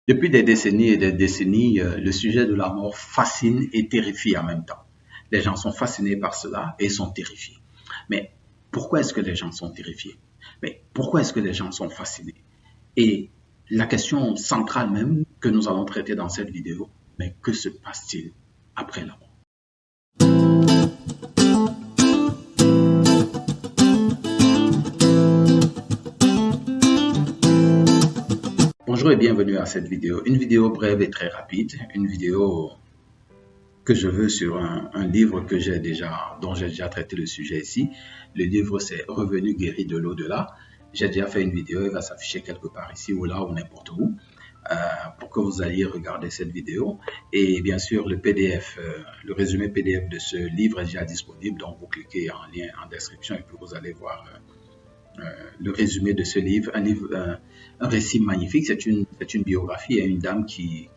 Depuis des décennies et des décennies, le sujet de la mort fascine et terrifie en même temps. Les gens sont fascinés par cela et sont terrifiés. Mais pourquoi est-ce que les gens sont terrifiés? Mais pourquoi est-ce que les gens sont fascinés? Et la question centrale même que nous allons traiter dans cette vidéo, mais que se passe-t-il après la mort? Bonjour et bienvenue à cette vidéo. Une vidéo brève et très rapide, une vidéo que je veux sur un livre dont j'ai déjà traité le sujet ici. Le livre c'est Revenu guéri de l'au-delà. J'ai déjà fait une vidéo, il va s'afficher quelque part ici ou là ou n'importe où pour que vous alliez regarder cette vidéo. Et bien sûr, le PDF, le résumé PDF de ce livre est déjà disponible. Donc, vous cliquez en lien en description et puis vous allez voir le résumé de ce livre. Un récit magnifique. C'est une biographie. Il y a une dame qui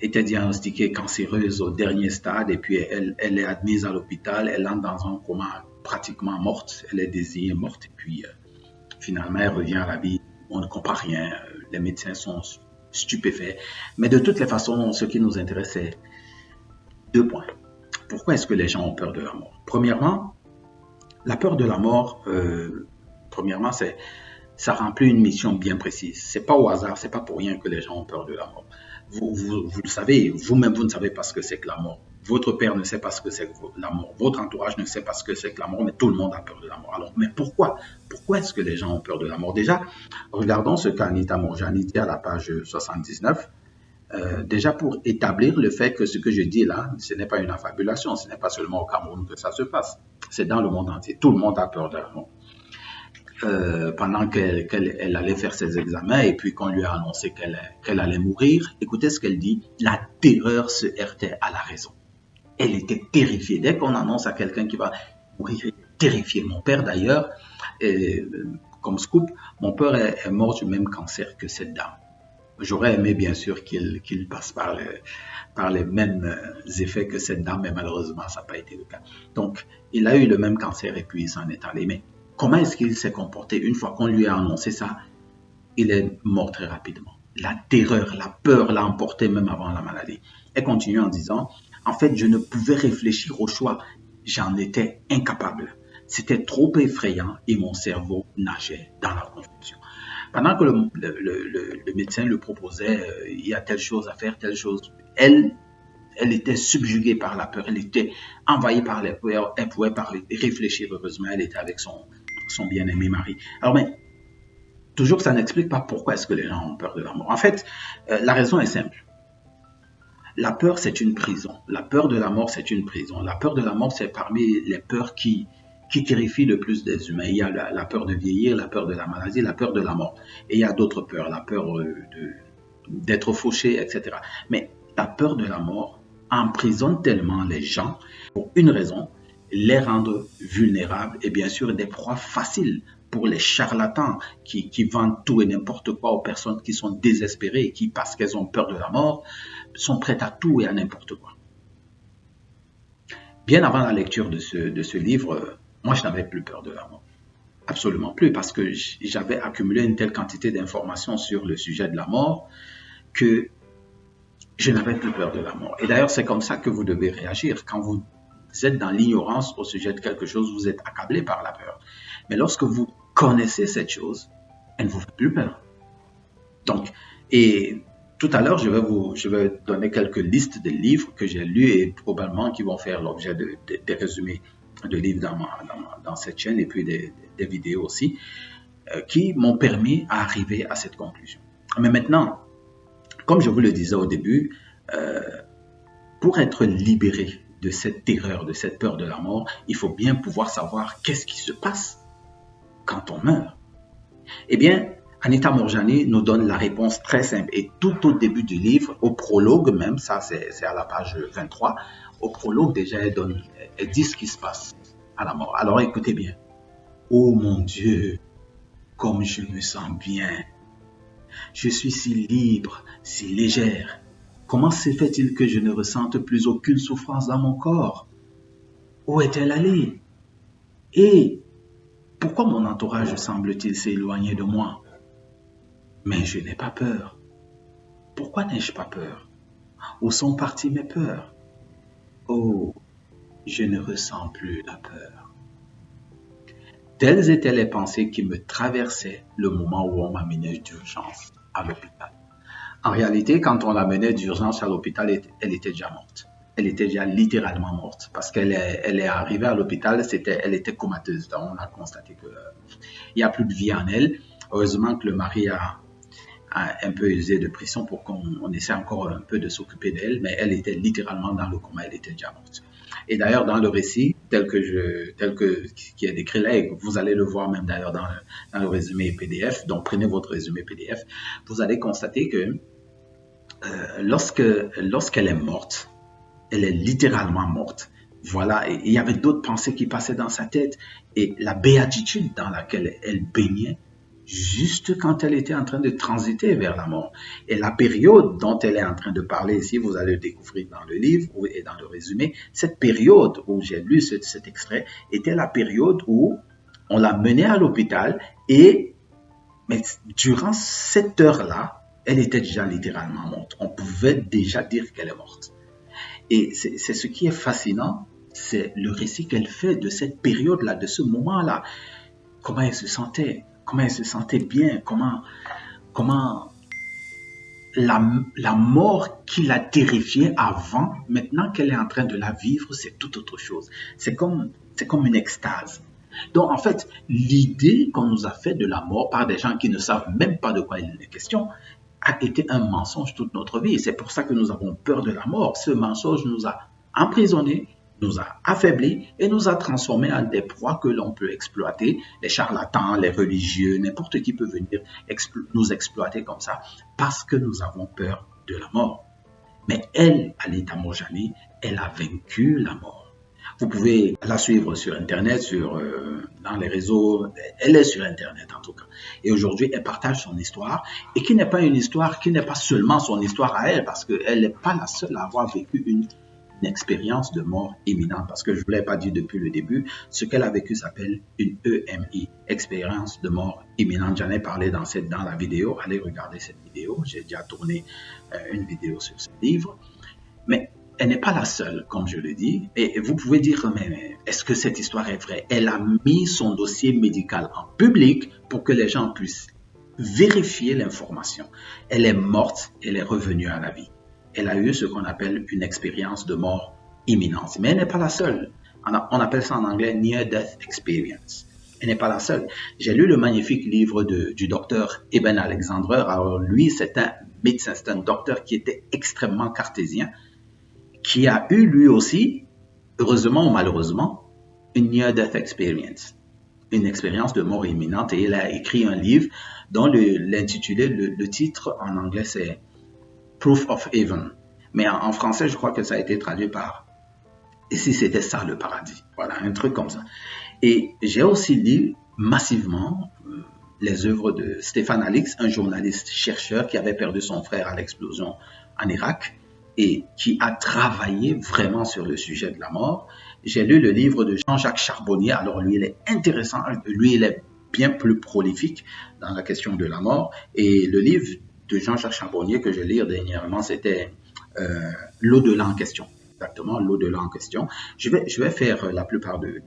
était diagnostiquée cancéreuse au dernier stade et puis elle est admise à l'hôpital. Elle entre dans un coma pratiquement morte. Elle est désignée morte et puis finalement elle revient à la vie. On ne comprend rien. Les médecins sont stupéfaits. Mais de toutes les façons, ce qui nous intéresse, c'est 2 points. Pourquoi est-ce que les gens ont peur de la mort? Premièrement, la peur de la mort, ça remplit une mission bien précise. C'est pas au hasard, c'est pas pour rien que les gens ont peur de la mort. Vous le savez, vous-même, vous ne savez pas ce que c'est que la mort. Votre père ne sait pas ce que c'est que la mort. Votre entourage ne sait pas ce que c'est que la mort, mais tout le monde a peur de la mort. Alors, mais pourquoi? Pourquoi est-ce que les gens ont peur de la mort? Déjà, regardons ce qu'Anita Moorjani dit à la page 79. Déjà pour établir le fait que ce que je dis là, ce n'est pas une affabulation, ce n'est pas seulement au Cameroun que ça se passe. C'est dans le monde entier. Tout le monde a peur de la mort. Pendant qu'elle allait faire ses examens et puis qu'on lui a annoncé qu'elle allait mourir, écoutez ce qu'elle dit, la terreur se heurtait à la raison. Elle était terrifiée. Dès qu'on annonce à quelqu'un qui va mourir, elle est terrifiée. Mon père d'ailleurs, comme scoop, mon père est mort du même cancer que cette dame. J'aurais aimé bien sûr qu'il passe par les mêmes effets que cette dame, mais malheureusement ça n'a pas été le cas. Donc il a eu le même cancer et puis il s'en est allé. Mais comment est-ce qu'il s'est comporté? Une fois qu'on lui a annoncé ça, il est mort très rapidement. La terreur, la peur l'a emporté même avant la maladie. Elle continue en disant, en fait, je ne pouvais réfléchir au choix. J'en étais incapable. C'était trop effrayant et mon cerveau nageait dans la confusion. Pendant que le médecin lui proposait, il y a telle chose à faire, telle chose, elle était subjuguée par la peur, elle était envahie par les peurs, elle pouvait parler, réfléchir. Heureusement, elle était avec son bien-aimé mari. Alors, mais toujours, ça n'explique pas pourquoi est-ce que les gens ont peur de la mort. En fait, la raison est simple. La peur, c'est une prison. La peur de la mort, c'est une prison. La peur de la mort, c'est parmi les peurs qui terrifient le plus des humains. Il y a la peur de vieillir, la peur de la maladie, la peur de la mort. Et il y a d'autres peurs, la peur d'être fauché, etc. Mais la peur de la mort emprisonne tellement les gens pour une raison, les rendre vulnérables et bien sûr des proies faciles pour les charlatans qui vendent tout et n'importe quoi aux personnes qui sont désespérées et qui, parce qu'elles ont peur de la mort, sont prêtes à tout et à n'importe quoi. Bien avant la lecture de ce livre, moi je n'avais plus peur de la mort. Absolument plus, parce que j'avais accumulé une telle quantité d'informations sur le sujet de la mort que je n'avais plus peur de la mort. Et d'ailleurs, c'est comme ça que vous devez réagir. Quand vous êtes dans l'ignorance au sujet de quelque chose, vous êtes accablé par la peur. Mais lorsque vous connaissez cette chose, elle ne vous fait plus peur. Donc, et tout à l'heure, je vais donner quelques listes de livres que j'ai lus et probablement qui vont faire l'objet des résumés de livres dans cette chaîne et puis des vidéos aussi, qui m'ont permis d'arriver à cette conclusion. Mais maintenant, comme je vous le disais au début, pour être libéré de cette terreur, de cette peur de la mort, il faut bien pouvoir savoir qu'est-ce qui se passe quand on meurt. Eh bien, Anita Moorjani nous donne la réponse très simple. Et tout au début du livre, au prologue même, ça c'est à la page 23, au prologue déjà, elle dit ce qui se passe à la mort. Alors écoutez bien. Oh mon Dieu, comme je me sens bien. Je suis si libre, si légère. Comment se fait-il que je ne ressente plus aucune souffrance dans mon corps? Où est-elle allée? Et pourquoi mon entourage semble-t-il s'éloigner de moi? Mais je n'ai pas peur. Pourquoi n'ai-je pas peur? Où sont parties mes peurs? Oh, je ne ressens plus la peur. Telles étaient les pensées qui me traversaient le moment où on m'amenait d'urgence à l'hôpital. En réalité, quand on l'amenait d'urgence à l'hôpital, elle était déjà morte. Elle était déjà littéralement morte parce elle est arrivée à l'hôpital, elle était comateuse. Donc on a constaté qu'il n'y a plus de vie en elle. Heureusement que le mari a un peu usé de pression pour qu'on essaie encore un peu de s'occuper d'elle, mais elle était littéralement dans le coma, elle était déjà morte. Et d'ailleurs, dans le récit, tel que qui est décrit là, et vous allez le voir même d'ailleurs dans le résumé PDF, donc prenez votre résumé PDF, vous allez constater que lorsqu'elle est morte, elle est littéralement morte. Voilà, et il y avait d'autres pensées qui passaient dans sa tête, et la béatitude dans laquelle elle baignait, juste quand elle était en train de transiter vers la mort. Et la période dont elle est en train de parler ici, vous allez le découvrir dans le livre et dans le résumé, cette période où j'ai lu cet extrait était la période où on l'a menée à l'hôpital mais durant cette heure-là, elle était déjà littéralement morte. On pouvait déjà dire qu'elle est morte. Et c'est ce qui est fascinant, c'est le récit qu'elle fait de cette période-là, de ce moment-là. Comment elle se sentait bien, comment la mort qui la terrifiait avant, maintenant qu'elle est en train de la vivre, c'est tout autre chose. C'est comme une extase. Donc, en fait, l'idée qu'on nous a fait de la mort par des gens qui ne savent même pas de quoi il est question a été un mensonge toute notre vie. C'est pour ça que nous avons peur de la mort. Ce mensonge nous a emprisonnés, nous a affaiblis et nous a transformés en des proies que l'on peut exploiter. Les charlatans, les religieux, n'importe qui peut venir nous exploiter comme ça parce que nous avons peur de la mort. Mais elle, Anita Moorjani, elle a vaincu la mort. Vous pouvez la suivre sur Internet, dans les réseaux. Elle est sur Internet en tout cas. Et aujourd'hui, elle partage son histoire et qui n'est pas une histoire, qui n'est pas seulement son histoire à elle, parce qu'elle n'est pas la seule à avoir vécu une expérience de mort imminente. Parce que je ne vous l'ai pas dit depuis le début, ce qu'elle a vécu s'appelle une EMI, expérience de mort imminente. J'en ai parlé dans la vidéo. Allez regarder cette vidéo. J'ai déjà tourné une vidéo sur ce livre. Mais elle n'est pas la seule, comme je le dis. Et vous pouvez dire, mais est-ce que cette histoire est vraie? Elle a mis son dossier médical en public pour que les gens puissent vérifier l'information. Elle est morte, elle est revenue à la vie. Elle a eu ce qu'on appelle une expérience de mort imminente. Mais elle n'est pas la seule. On appelle ça en anglais Near Death Experience. Elle n'est pas la seule. J'ai lu le magnifique livre du docteur Eben Alexandre. Alors lui, c'est un médecin, c'est un docteur qui était extrêmement cartésien, qui a eu lui aussi, heureusement ou malheureusement, une near-death experience, une expérience de mort imminente, et il a écrit un livre dont l'intitulé, le titre en anglais c'est Proof of Heaven, mais en français je crois que ça a été traduit par Et si c'était ça le paradis, voilà, un truc comme ça. Et j'ai aussi lu massivement les œuvres de Stéphane Alix, un journaliste chercheur qui avait perdu son frère à l'explosion en Irak et qui a travaillé vraiment sur le sujet de la mort. J'ai lu le livre de Jean-Jacques Charbonnier. Alors lui, il est intéressant, lui, il est bien plus prolifique dans la question de la mort. Et le livre de Jean-Jacques Charbonnier que je lis dernièrement, c'était L'au-delà en question. Exactement, l'au-delà en question. Je vais faire la plupart de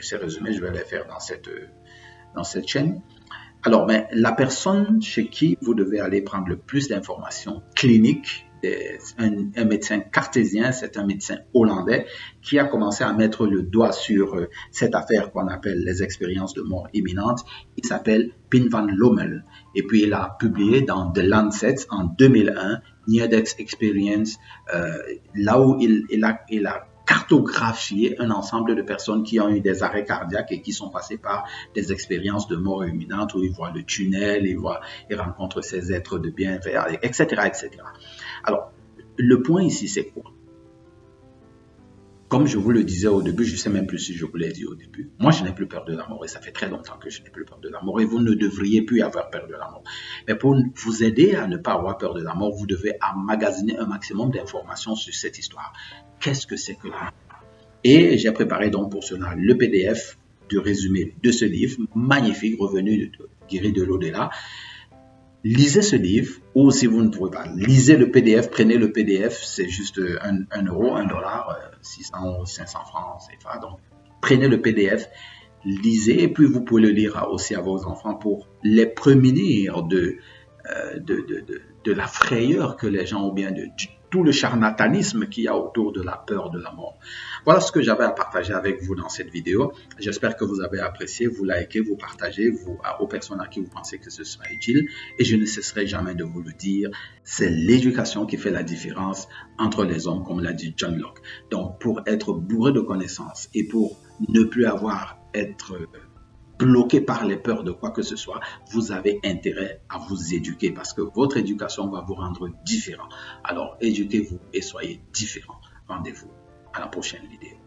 ces résumés, je vais les faire dans cette chaîne. Alors, mais la personne chez qui vous devez aller prendre le plus d'informations cliniques, un médecin cartésien, c'est un médecin hollandais qui a commencé à mettre le doigt sur cette affaire qu'on appelle les expériences de mort imminente. Il s'appelle Pim van Lommel. Et puis, il a publié dans The Lancet en 2001, Near Death Experience, là où il a cartographier un ensemble de personnes qui ont eu des arrêts cardiaques et qui sont passées par des expériences de mort imminente où ils voient le tunnel, ils rencontrent ces êtres de bien, etc., etc. Alors, le point ici, c'est quoi? Comme je vous le disais au début, je ne sais même plus si je vous l'ai dit au début, moi je n'ai plus peur de la mort et ça fait très longtemps que je n'ai plus peur de la mort et vous ne devriez plus avoir peur de la mort. Mais pour vous aider à ne pas avoir peur de la mort, vous devez emmagasiner un maximum d'informations sur cette histoire. Qu'est-ce que c'est que la mort? Et j'ai préparé donc pour cela le PDF de résumé de ce livre, magnifique, revenu guéri de l'au-delà. lisez ce livre, ou si vous ne pouvez pas, lisez le PDF, prenez le PDF, c'est juste 1 euro, 1 dollar, 600 ou 500 francs CFA. Donc, prenez le PDF, lisez, et puis vous pouvez le lire aussi à vos enfants pour les prémunir de la frayeur que les gens, ou bien de tout le charlatanisme qu'il y a autour de la peur de la mort. Voilà ce que j'avais à partager avec vous dans cette vidéo. J'espère que vous avez apprécié. Vous likez, vous partagez aux personnes à qui vous pensez que ce sera utile. Et je ne cesserai jamais de vous le dire, c'est l'éducation qui fait la différence entre les hommes, comme l'a dit John Locke. Donc, pour être bourré de connaissances et pour ne plus être bloqué par les peurs de quoi que ce soit, vous avez intérêt à vous éduquer parce que votre éducation va vous rendre différent. Alors, éduquez-vous et soyez différent. Rendez-vous à la prochaine vidéo.